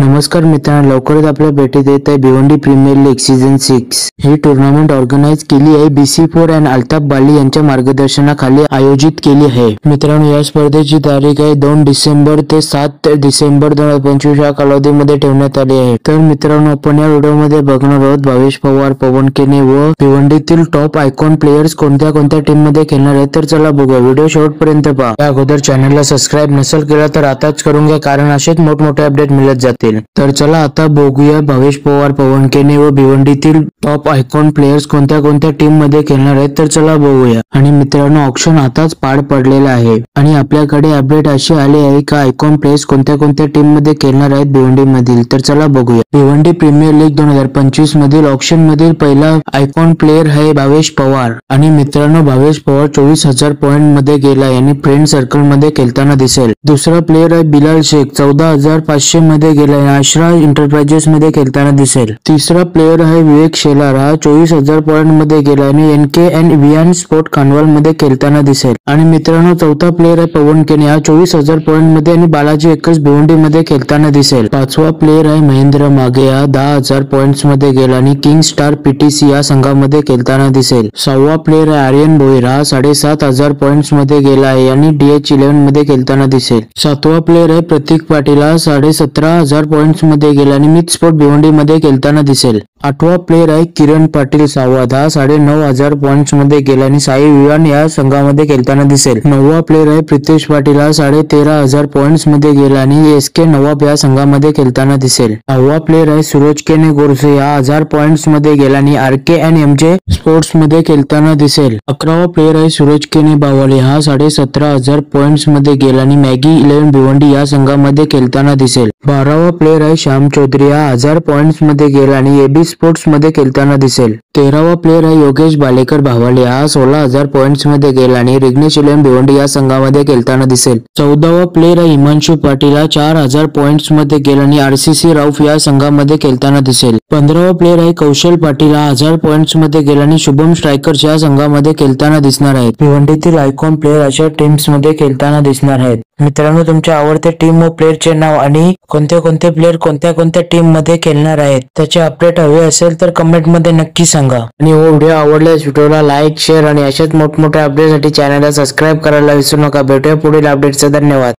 नमस्कार मित्रांनो, लवकरच आपल्या भेटीत येत आहे भिवंडी प्रीमियर लीग सीझन 6 ही टूर्नामेंट ऑर्गनाइज केली आहे BC4 आणि अल्ताफ बाली यांच्या मार्गदर्शनाखाली आयोजित केली आहे। मित्रांनो, या स्पर्धेची तारीख आहे 2 डिसेंबर ते 7 डिसेंबर 2025 या कालावधीमध्ये ठेवण्यात आली आहे। तर मित्रांनो, आपण या व्हिडिओमध्ये बघणार आहोत भावेश पवार, पवन केने व भिवंडीतील टॉप आयकॉन प्लेयर्स कोणत्या टीम मध्ये खेळणार आहेत। तर चला बघूया, व्हिडिओ शेवटपर्यंत पहा। या अगोदर चॅनलला सबस्क्राइब नसेल केला तर आताच करून घ्या, कारण असेच मोठमोठे अपडेट मिळत जातील। तर चला आता बघूया भावेश पवार, पवन केने व भिवंडीतील टॉप आयकॉन प्लेयर्स कोणत्या टीम मध्ये खेळणार आहेत। तर चला बघूया। आणि मित्रांनो, ऑक्शन आताच पार पडलेला आहे आणि आपल्याकडे अपडेट अशी आली आहे का आयकॉन प्लेयर्स कोणत्या टीम मध्ये खेळणार आहेत भिवंडी मधील। तर चला बघूया। भिवंडी प्रीमियर लीग 2025 मधील ऑक्शन मधील पहिला आयकॉन प्लेयर आहे भावेश पवार। आणि मित्रांनो, भावेश पवार 24,000 पॉइंट मध्ये गेला आणि फ्रेंड सर्कल मध्ये खेळताना दिसेल। दुसरा प्लेयर आहे बिलाल शेख, 14,500 मध्ये गेला, आश्रा एंटरप्राइजेस मध्ये खेळताना दिसेल। तिसरा प्लेयर आहे विवेक शेलार, हा 24,000 पॉइंट मध्ये गेला आणि NKN वियान स्पोर्ट कानवाल मध्ये खेळताना दिसेल। आणि मित्रांनो, चौथा प्लेयर आहे पवन केने, हा 24,000 पॉइंट मध्ये आणि बालाजी एकच भिवंडी मध्ये खेळताना दिसेल। पाचवा प्लेयर आहे महेंद्र मागे, हा 10,000 पॉइंट्स मध्ये गेला आणि किंग स्टार PTC या संघामध्ये खेळताना दिसेल। सहावा प्लेयर आहे आर्यन भोईर, हा 7,500 पॉइंट्स मध्ये गेला आहे आणि DH11 मध्ये खेळताना दिसेल। सातवा प्लेयर आहे प्रतीक पाटील, हा 17,500 पॉइंट्स मध्ये गेला आणि मिथ स्पोर्ट भिवंडी मध्ये खेळताना दिसेल। आठवा प्लेयर आहे किरण पाटील सावध, हा 9,500 पॉइंट्स मध्ये गेला आणि साई विवान या संघामध्ये खेळताना दिसेल। नववा प्लेयर आहे प्रितेश पाटील, हा 13,500 पॉइंट्स मध्ये गेला आणि SK नवाब या संघामध्ये खेळताना दिसेल। दहावा प्लेयर आहे सूरज केने गोरसे, हा 1000 पॉइंट्स मध्ये गेला आणि RKNMJ स्पोर्ट्स मध्ये खेळताना दिसेल। 11वा प्लेयर आहे सूरज केने बावाले, हा 17,500 पॉइंट्स मध्ये गेला आणि मॅगी 11 भिवंडी या संघामध्ये खेळताना दिसेल। 12वा प्लेयर आहे श्याम चौधरी, हा 1000 पॉइंट्स मध्ये गेला आणि AB स्पोर्ट्स मध्ये खेळताना दिसेल। 13वा प्लेयर आहे योगेश बालेकर भावाले, हा 16,000 पॉइंट्स मध्ये गेला आणि रिग्नेश 11 भिवंडी या संघामध्ये खेळताना दिसेल। 14वा प्लेयर आहे हिमांशु पाटील, हा 4,000 पॉइंट्स मध्ये गेला आणि RCC राऊफ या संघामध्ये खेळताना दिसेल। 15वा प्लेयर आहे कौशल पाटील, हा 1000 पॉइंट्स मध्ये गेला आणि शुभम स्ट्रायकर्स या संघामध्ये खेळताना दिसणार आहेत। भिवंडीतील आयकॉन प्लेयर अशा टीम्स मध्ये खेळताना दिसणार आहेत। मित्रांनो, तुमच्या आवडत्या टीम व प्लेयरचे नाव आणि कोणते प्लेयर कोणत्या टीम मध्ये खेळणार आहेत त्याचे अपडेट हवे असेल तर कमेंट मध्ये नक्की सांगा। आणि व्हिडिओ आवडल्यास व्हिडिओला लाईक, शेअर आणि अशाच मोठमोठ्या अपडेटसाठी चॅनलला सबस्क्राइब करायला विसरू नका। भेटूया पुढील अपडेटचा। धन्यवाद।